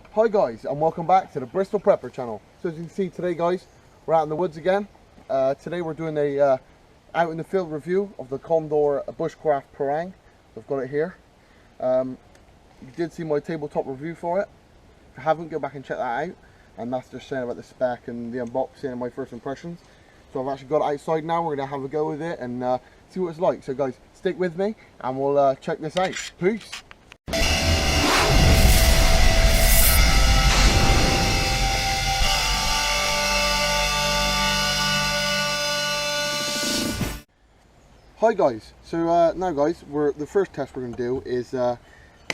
Hi guys, and welcome back to the Bristol Prepper channel. So as you can see today guys, we're out in the woods again. Today we're doing a out in the field review of the Condor Bushcraft Parang. So I've got it here. You did see my tabletop review for it. If you haven't, go back and check that out. And that's just saying about the spec and the unboxing and my first impressions. So I've actually got it outside now. We're going to have a go with it and see what it's like. So guys, stick with me and we'll check this out. Peace! Hi guys, so now guys, the first test we're going to do is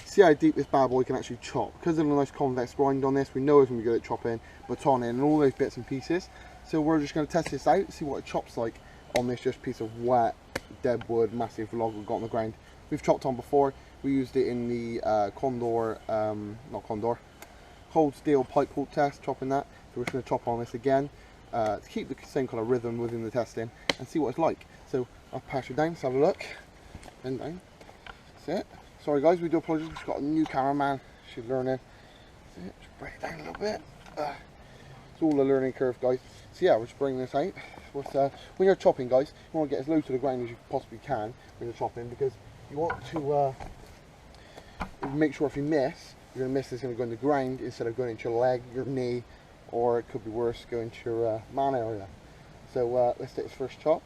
see how deep this bad boy can actually chop. Because of the nice convex grind on this, we know it's going to be good at chopping, batoning and all those bits and pieces. So we're just going to test this out, see what it chops like on this just piece of wet, dead wood, massive log we've got on the ground. We've chopped on before, we used it in the cold steel pipe pull test, chopping that. So we're just going to chop on this again to keep the same kind of rhythm within the testing and see what it's like. So I'll pass you down, let's have a look. Bend down. That's it. Sorry guys, we do apologise, we've got a new cameraman. She's learning. That's it. Just break it down a little bit. It's all a learning curve guys. So yeah, we'll just bring this out. When you're chopping guys, you want to get as low to the ground as you possibly can when you're chopping, because you want to make sure if you miss, you're going to miss, it's going to go in the ground instead of going into your leg, your knee, or it could be worse, go into your man area. So let's take this first chop.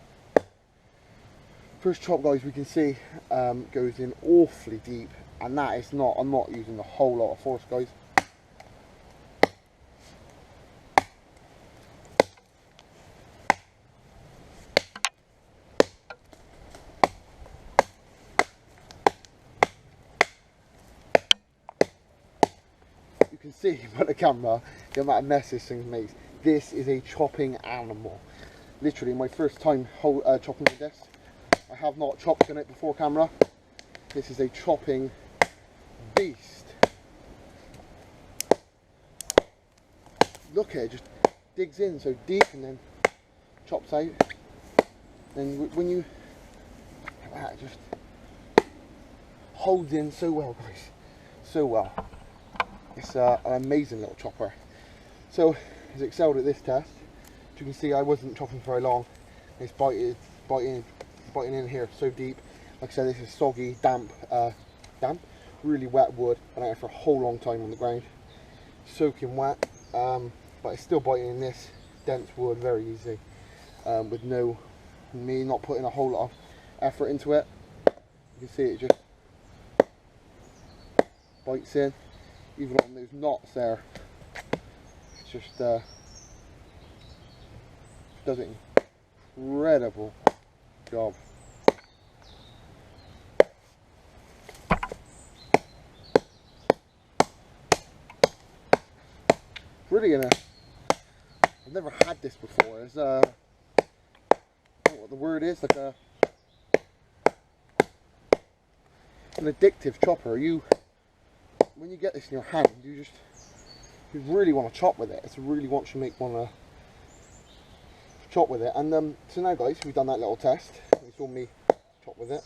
First chop guys, we can see goes in awfully deep, and that is not, I'm not using a whole lot of force guys. You can see by the camera the amount of mess this thing makes. This is a chopping animal. Literally my first time chopping with this. I have not chopped on it before camera. This is a chopping beast. Look at it, just digs in so deep and then chops out. And when you, it just holds in so well guys, so well. It's an amazing little chopper. So it's excelled at this test. As you can see, I wasn't chopping for very long. It's biting in here so deep. Like I said, this is soggy, damp, really wet wood. Been out for a whole long time on the ground, soaking wet, but it's still biting in this dense wood very easy, with me not putting a whole lot of effort into it. You can see it just bites in, even on those knots there. It's just does an incredible job. Really I've never had this before. It's I don't know what the word is, like an addictive chopper. When you get this in your hand, you really want to chop with it. It really wants you want to chop with it. And so now guys, we've done that little test. You saw me chop with it.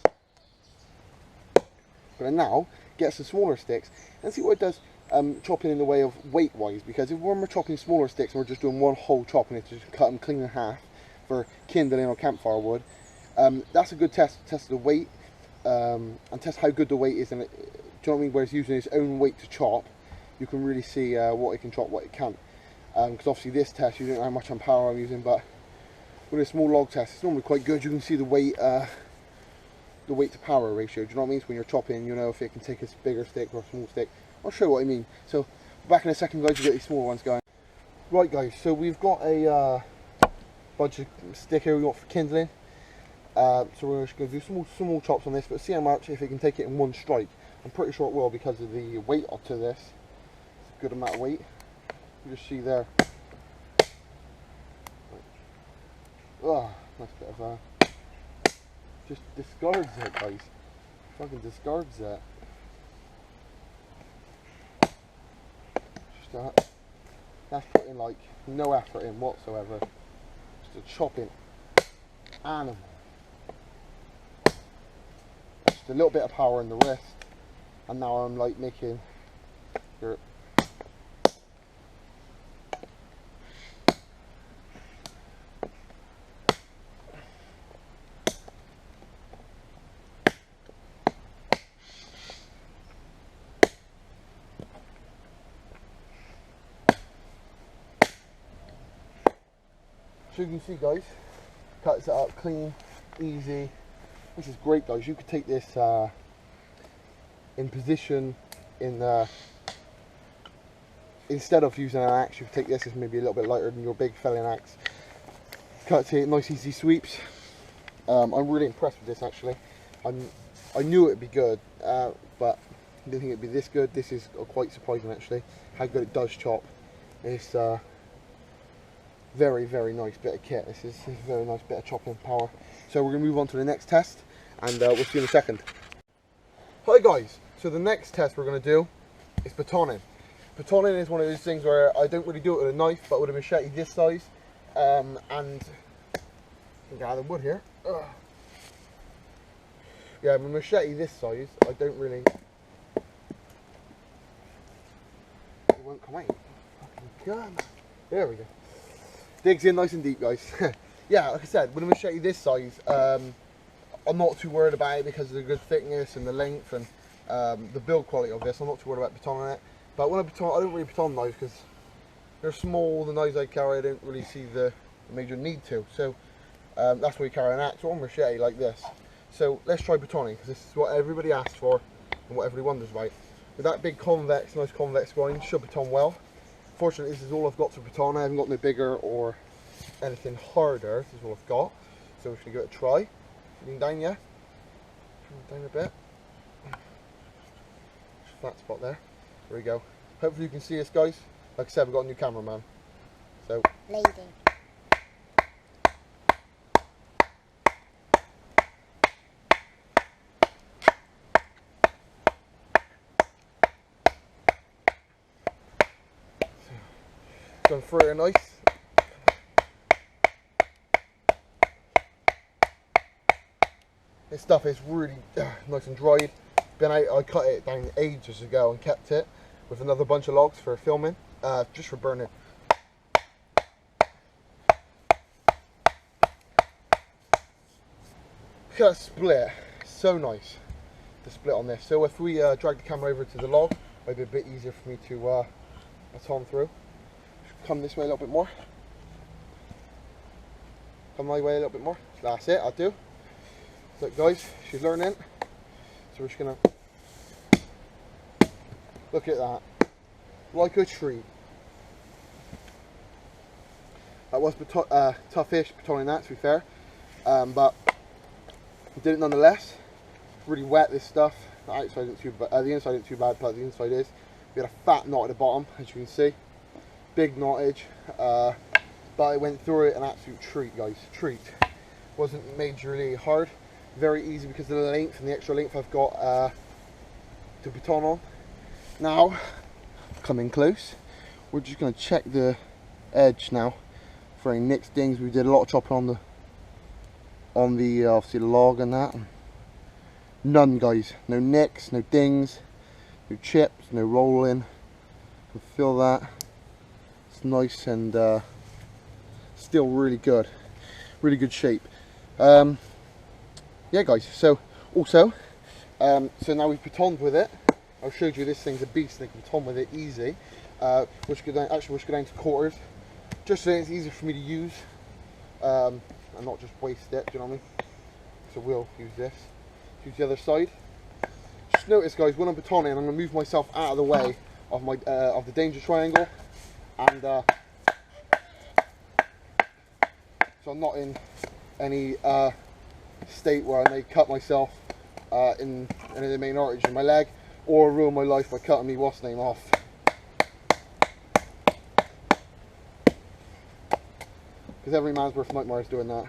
But now get some smaller sticks and see what it does chopping in the way of weight wise, because when we're chopping smaller sticks and we're just doing one whole chop and it's just cut them clean in half for kindling or campfire wood, that's a good test of the weight, and test how good the weight is. And do you know what I mean? Where it's using its own weight to chop, you can really see what it can chop, what it can't. Because obviously this test, you don't know how much power I'm using, but with a small log test, it's normally quite good. You can see the weight to power ratio. Do you know what I mean? So when you're chopping, you know if it can take a bigger stick or a small stick. I'll show you what I mean. So back in a second guys, we'll get these smaller ones going. Right guys, so we've got a bunch of stick here we got for kindling. So we're just going to do some small chops on this, but see how much, if it can take it in one strike. I'm pretty sure it will because of the weight to this. It's a good amount of weight. You just see there. Oh, nice bit of just discards it guys. Fucking discards it. That's putting like no effort in whatsoever. Just a chopping animal. Just a little bit of power in the wrist, and now I'm like making your So you can see, guys, cuts it up clean, easy. This is great, guys. You could take this in position in instead of using an axe. You could take this as maybe a little bit lighter than your big felling axe. Cuts it, nice easy sweeps. I'm really impressed with this, actually. I knew it'd be good, but I didn't think it'd be this good. This is quite surprising, actually, how good it does chop. It's very, very nice bit of kit. This is a very nice bit of chopping power. So we're going to move on to the next test, and we'll see you in a second. Hi guys, so the next test we're going to do is batoning. Batoning is one of those things where I don't really do it with a knife, but with a machete this size. And I can get out of the wood here. Ugh. Yeah, with a machete this size, I don't really... It won't come out. Fucking there we go. Digs in nice and deep, guys. Yeah, like I said, with a machete this size, I'm not too worried about it because of the good thickness and the length and the build quality of this. I'm not too worried about batoning it. But when I don't really baton knives because they're small. The knives I carry, I don't really see the major need to. So that's why you carry an axe or a machete like this. So let's try batoning, because this is what everybody asks for and what everybody wonders about. With that big convex, nice convex grind, should baton well. Fortunately, this is all I've got to baton. I haven't got no bigger or anything harder. This is all I've got. So we're just going to give it a try. Lean down, yeah? Down a bit. Flat spot there. There we go. Hopefully you can see us, guys. Like I said, we've got a new cameraman. So. Leading. Gone through it nice. This stuff is really nice and dried. I cut it down ages ago and kept it with another bunch of logs for filming, just for burning. Look at that split, so nice, the split on this. So if we drag the camera over to the log, it might be a bit easier for me to baton through. Come this way a little bit more. Come my way a little bit more. That's it, I'll do. Look guys, she's learning. So we're just gonna look at that. Like a treat. That was toughish batoning that, to be fair. But we did it nonetheless. Really wet, this stuff. The outside isn't too bad, the inside isn't too bad, but the inside is. We had a fat knot at the bottom, as you can see. Big knottage, but I went through it, an absolute treat, guys. Treat. Wasn't majorly hard, very easy because of the length and the extra length I've got to baton on. Now, coming close, we're just going to check the edge now for any nicks, dings. We did a lot of chopping on the obviously the log and that. None, guys. No nicks, no dings, no chips, no rolling. You can feel that. Nice and still really good shape. Yeah guys, so also so now we've batoned with it. I showed you this thing's a beast and I can baton with it easy. We'll go down to quarters just so it's easier for me to use and not just waste it, do you know what I mean? So we'll use this. Use the other side. Just notice guys, when I'm batoning, I'm going to move myself out of the way of my of the danger triangle. And so I'm not in any state where I may cut myself in any of the main arteries in my leg or ruin my life by cutting me what's name off. Because every man's worth nightmares doing that.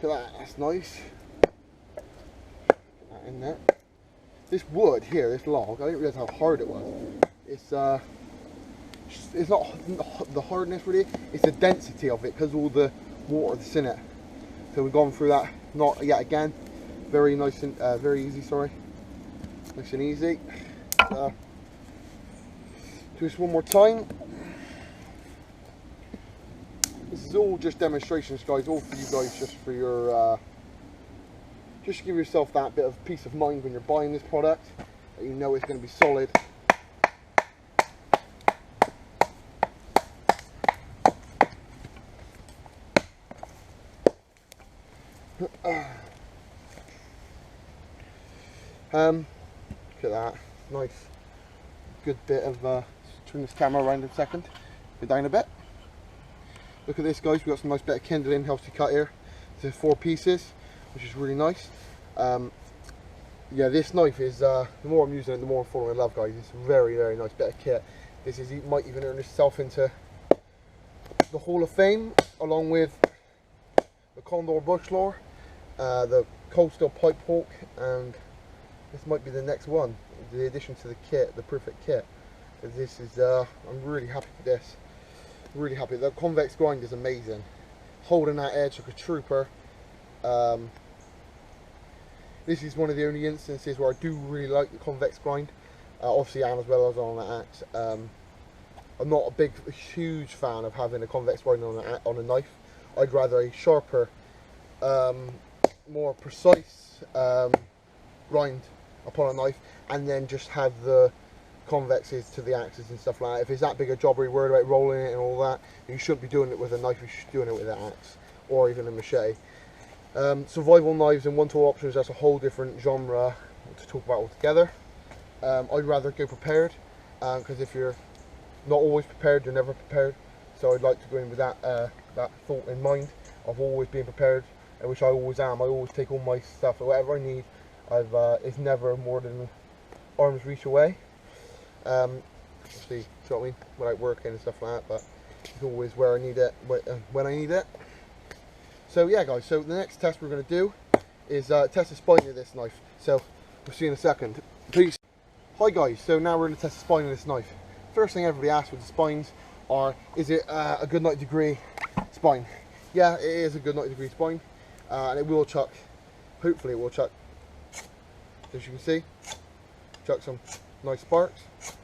Look at that, that's nice. Put that in there. This wood here, this log, I didn't realise how hard it was. It's not the hardness really, it's the density of it because all the water that's in it. So we've gone through that knot yet again. Very nice and very easy, sorry. Nice and easy. Do this one more time. This is all just demonstrations, guys, all for you guys, just for your just to give yourself that bit of peace of mind when you're buying this product, that you know it's going to be solid. Look at that, nice, good bit of, turn this camera around in a second, go down a bit. Look at this, guys, we've got some nice bit of kindling, helps you cut here. There's 4 pieces, which is really nice. Yeah, this knife is, the more I'm using it, the more I'm falling in love, guys. It's a very, very nice bit of kit. This is, might even earn itself into the Hall of Fame, along with the Condor Bushcraft, the Cold Steel Pipe Hawk, and this might be the next one, the addition to the kit, the perfect kit. This is, I'm really happy with this. Really happy. The convex grind is amazing. Holding that edge like a trooper. This is one of the only instances where I do really like the convex grind. Obviously, and as well as on the axe. I'm not a huge fan of having a convex grind on a knife. I'd rather a sharper, more precise grind upon a knife, and then just have the convexes to the axes and stuff like that. If it's that big a job where you're worried about rolling it and all that, you shouldn't be doing it with a knife, you should be doing it with an axe or even a machete. Survival knives and one-tool options, that's a whole different genre to talk about altogether. I'd rather go prepared, because if you're not always prepared, you're never prepared. So I'd like to go in with that thought in mind of always being prepared, which I always am. I always take all my stuff, whatever I need. It's never more than arm's reach away. See, you know what I mean, without working and stuff like that, but it's always where I need it, when I need it. So yeah, guys, so the next test we're going to do is test the spine of this knife. So we'll see you in a second. Peace. Hi guys, so now we're going to test the spine of this knife. First thing everybody asks with the spines are, is it a good 90 degree spine? Yeah, it is a good 90 degree spine, and it will chuck, hopefully it will chuck, as you can see, chuck some nice sparks. It's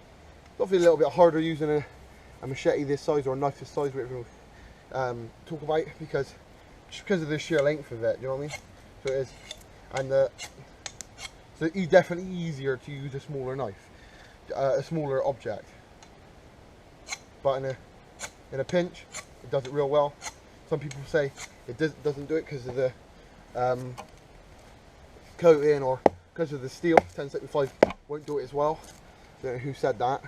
obviously a little bit harder using a machete this size or a knife this size, whatever you talk about, because of the sheer length of it, you know what I mean? So it is, and so it's definitely easier to use a smaller knife, a smaller object. But in a pinch, it does it real well. Some people say it doesn't do it because of the coating or because of the steel. 1075 won't do it as well. I don't know who said that.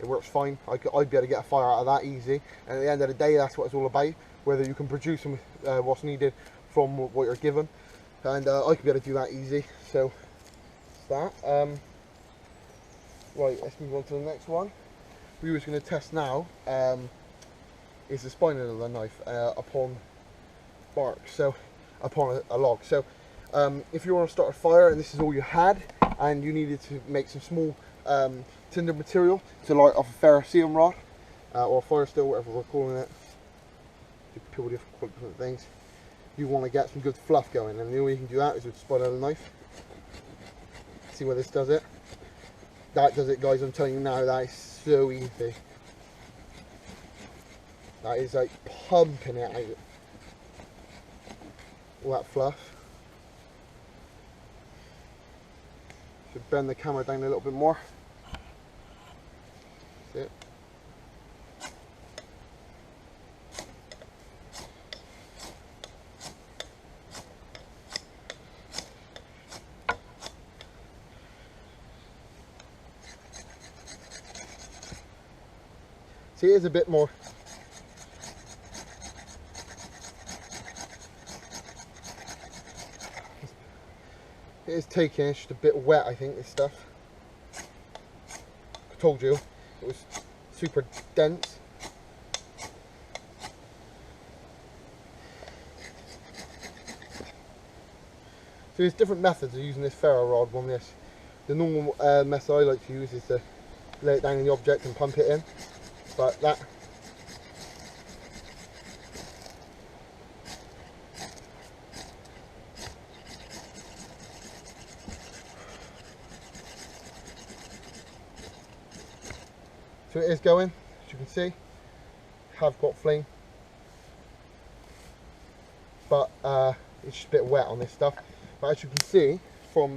It works fine. I'd be able to get a fire out of that easy. And at the end of the day, that's what it's all about. Whether you can produce what's needed from what you're given. And I could be able to do that easy. So, that's that. Right, let's move on to the next one. We were going to test now is the spine of the knife upon bark, so upon a log. So if you want to start a fire and this is all you had, and you needed to make some small tinder material to light off a ferrocerium rod or fire steel, whatever we're calling it, people do different things. You want to get some good fluff going, and the only way you can do that is with the spine of the knife. See where this does it. That does it, guys. I'm telling you now, that is so easy. That is like pumping it out. All that fluff. Should bend the camera down a little bit more. That's it. See, it is a bit more. It is taking, it's just a bit wet, I think, this stuff. I told you, it was super dense. So there's different methods of using this ferro rod on this. The normal method I like to use is to lay it down in the object and pump it in. But that so it is going, as you can see. Have got flame, but it's just a bit wet on this stuff. But as you can see from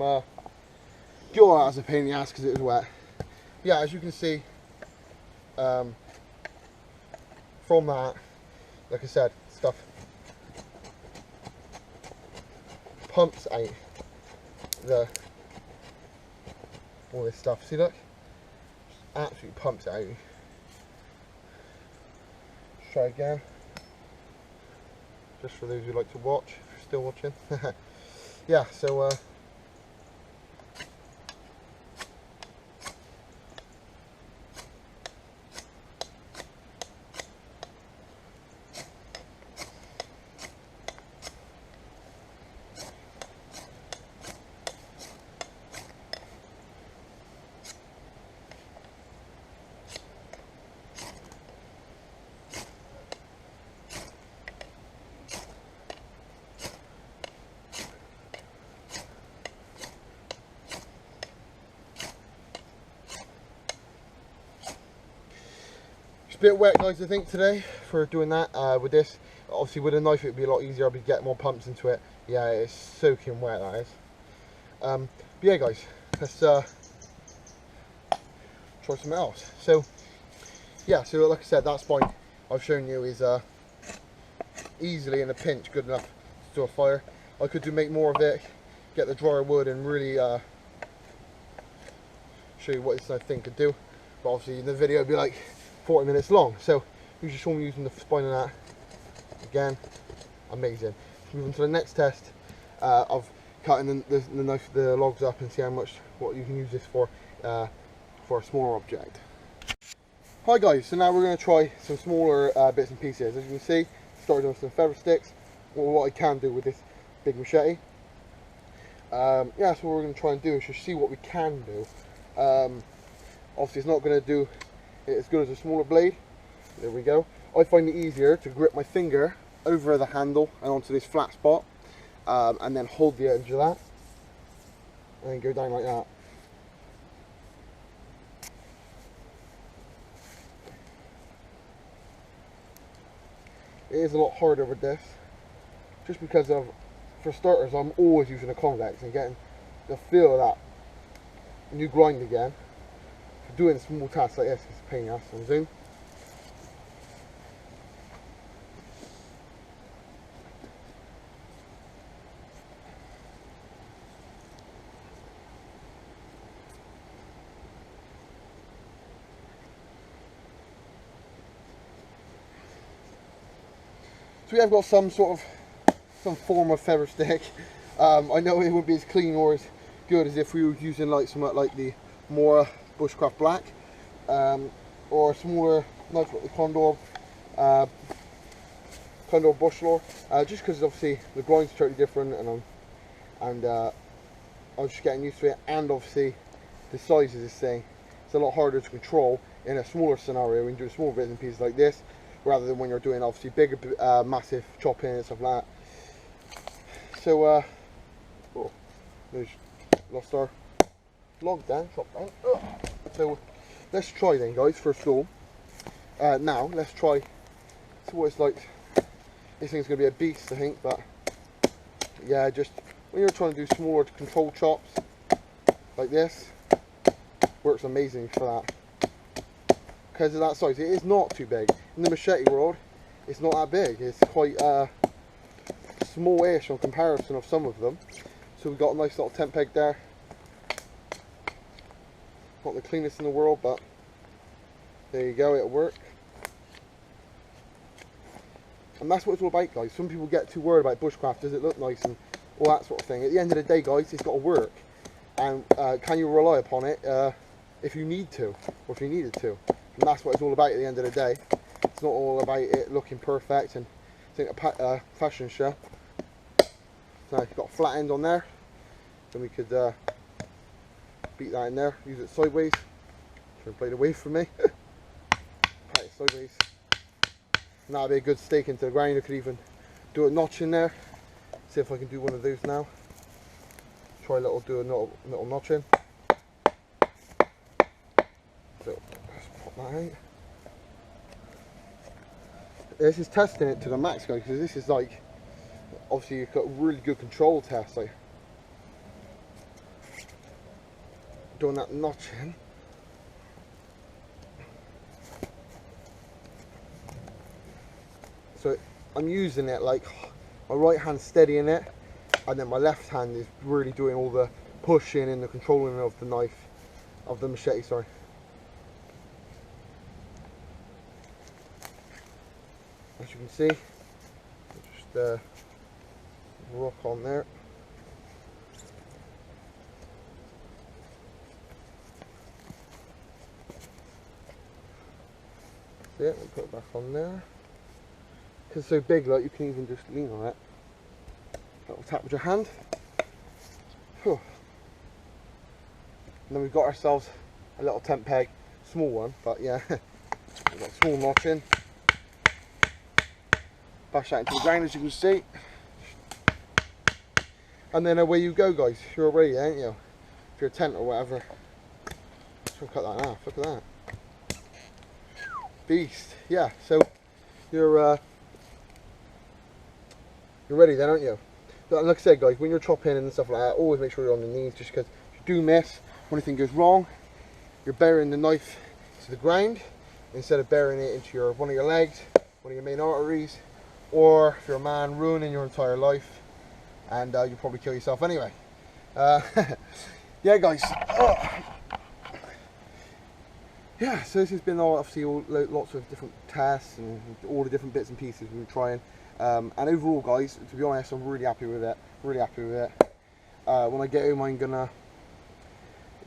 your ass a pain in the ass because it was wet. Yeah, as you can see from that, like I said, stuff pumps out the all this stuff. See, look, just absolutely pumps it out. Let's try again, just for those who like to watch, if you're still watching. Yeah, so a bit wet, guys, I think, today for doing that. With this, obviously with a knife it would be a lot easier. I'll be getting more pumps into it. Yeah, it's soaking wet, that is. But yeah, guys, let's try something else. So yeah, so like I said, that spine I've shown you is easily in a pinch good enough to do a fire. I could make more of it, get the drier wood and really show you what this I think could do. But obviously the video would be like 40 minutes long, so you just saw me using the spine of that. Again, amazing. Let's move on to the next test of cutting the knife, the logs up, and see what you can use this for a smaller object. Hi guys, so now we're going to try some smaller bits and pieces. As you can see, started on some feather sticks, or what I can do with this big machete. Yeah, that's what we're going to try and do, is just see what we can do. Obviously it's not going to do it as good as a smaller blade. There we go. I find it easier to grip my finger over the handle and onto this flat spot, and then hold the edge of that and then go down like that. It is a lot harder with this, just because for starters, I'm always using a convex and getting the feel of that new grind again. For doing small tasks like this, it's a pain in the ass on Zoom. So we have got some form of feather stick. I know it wouldn't be as clean or as good as if we were using like something like the more Bushcraft Black, or a smaller knife like the Condor Bushcraft, just because obviously the grind's totally different, and I'm just getting used to it, and obviously the size of this thing, it's a lot harder to control in a smaller scenario when you do small bits and pieces like this, rather than when you're doing obviously bigger, massive chopping and stuff like that. So, oh, there's lost our log down, chop down. Oh. So, let's try then, guys, first of all. Now, let's try, see what it's like. This thing's going to be a beast, I think, but yeah, just when you're trying to do smaller control chops like this, works amazing for that. Because of that size, it is not too big. In the machete world, it's not that big. It's quite small-ish on comparison of some of them. So we've got a nice little tent peg there. Not the cleanest in the world, but there you go, it'll work. And that's what it's all about, guys. Some people get too worried about bushcraft. Does it look nice and all that sort of thing? At the end of the day, guys, it's got to work. And can you rely upon it if you need to, or if you needed to? And that's what it's all about at the end of the day. It's not all about it looking perfect and a fashion show. So you've got a flat end on there, then we could beat that in there, use it sideways, try and blade away from me. Pat it sideways. And that'll be a good stake into the ground. I could even do a notch in there. See if I can do one of those now. Try do a little notch in. So let's pop that out. This is testing it to the max, guys, because this is like, obviously you've got a really good control test, like doing that notch in. So I'm using it like my right hand steadying it, and then my left hand is really doing all the pushing and the controlling of the knife. of the machete, sorry. As you can see, just rock on there. Yeah, we'll put it back on there. Because it's so big, like, you can even just lean on it. Little tap with your hand. Whew. And then we've got ourselves a little tent peg, small one, but yeah, we've got a small notch in. Bash that into the ground, as you can see. And then away you go, guys. You're all ready, ain't you? For your tent or whatever. So cut that in half. Look at that. Beast. Yeah. So you're ready then, aren't you? But like I said, guys, when you're chopping and stuff like that, always make sure you're on the knees, just because if you do miss, when anything goes wrong, you're burying the knife to the ground instead of burying it into one of your legs, one of your main arteries, or if you're a man, ruining your entire life, and you probably kill yourself anyway. Yeah, guys. Yeah, so this has been obviously lots of different tests and all the different bits and pieces we've been trying. And overall, guys, to be honest, I'm really happy with it. Really happy with it. When I get home, I'm gonna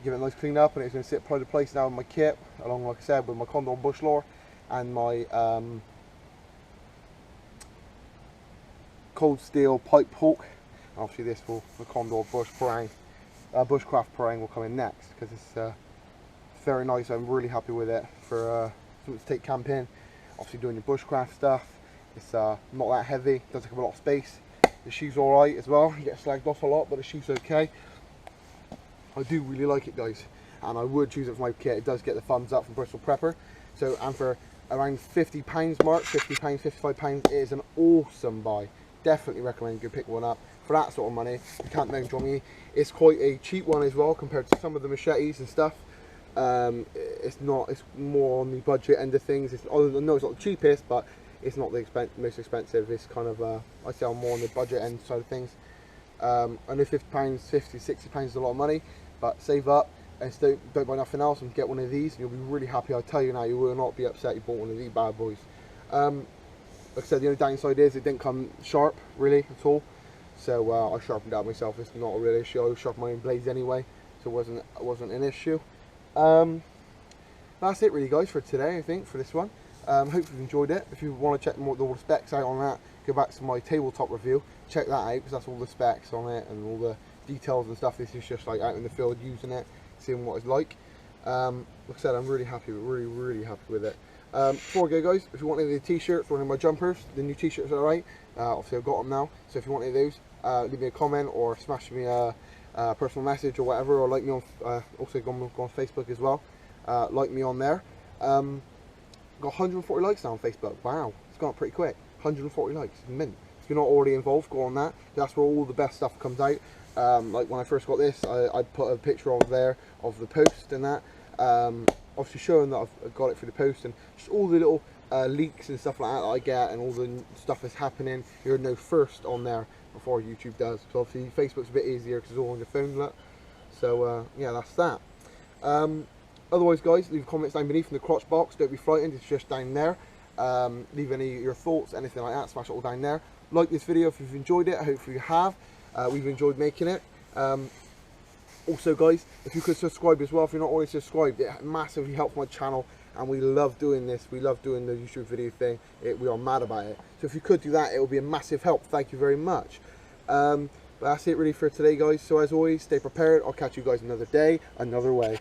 give it a nice clean up, and it's gonna sit pride of place now with my kit, along, like I said, with my Condor Bushcraft and my cold steel pipe hook. Obviously, this will the Condor Bushcraft parang will come in next, because it's very nice. I'm really happy with it for something to take camping. Obviously, doing your bushcraft stuff. It's not that heavy, doesn't take up a lot of space. The shoe's alright as well, you get slagged off a lot, but the shoe's okay. I do really like it, guys, and I would choose it for my kit. It does get the thumbs up from Bristol Prepper. So, and for around £50 mark, £50, £55, it is an awesome buy. Definitely recommend you go pick one up. For that sort of money, you can't know, Johnny. It's quite a cheap one as well compared to some of the machetes and stuff. It's more on the budget end of things. I know it's not the cheapest, but it's not the most expensive. It's kind of I say I'm more on the budget end side of things. I know £50, £50, £60 is a lot of money, but save up and don't buy nothing else and get one of these, and you'll be really happy. I tell you now, you will not be upset you bought one of these bad boys. Like I said, the only downside is it didn't come sharp really at all, so I sharpened out myself. It's not a real issue. I sharpened my own blades anyway, so it wasn't an issue. That's it really, guys, for today. I think for this one. Hope you've enjoyed it. If you want to check all the specs out on that, go back to my tabletop review, check that out, because that's all the specs on it and all the details and stuff. This is just like out in the field using it, seeing what it's like. Like I said, I'm really happy, really happy with it. Before I go, guys, if you want any of the t-shirts or any of my jumpers, the new t-shirts are alright. Obviously I've got them now, so if you want any of those, leave me a comment or smash me a personal message or whatever, or like me on also go on Facebook as well. Like me on there. Got 140 likes now on Facebook. Wow, it's gone up pretty quick. 140 likes, mint. If you're not already involved, go on that. That's where all the best stuff comes out. Like when I first got this, I put a picture on there of the post and that. Obviously showing that I've got it through the post, and just all the little leaks and stuff like that I get, and all the stuff that's happening. You're know first on there before YouTube does. So obviously Facebook's a bit easier because it's all on your phone. Look. So yeah, that's that. Otherwise, guys, leave comments down beneath in the crotch box. Don't be frightened, it's just down there. Leave any of your thoughts, anything like that, smash it all down there. Like this video if you've enjoyed it. Hopefully you have. We've enjoyed making it. Also, guys, if you could subscribe as well, if you're not already subscribed, it massively helps my channel, and we love doing this. We love doing the YouTube video thing. We are mad about it. So if you could do that, it will be a massive help. Thank you very much. But that's it really for today, guys. So as always, stay prepared. I'll catch you guys another day, another way.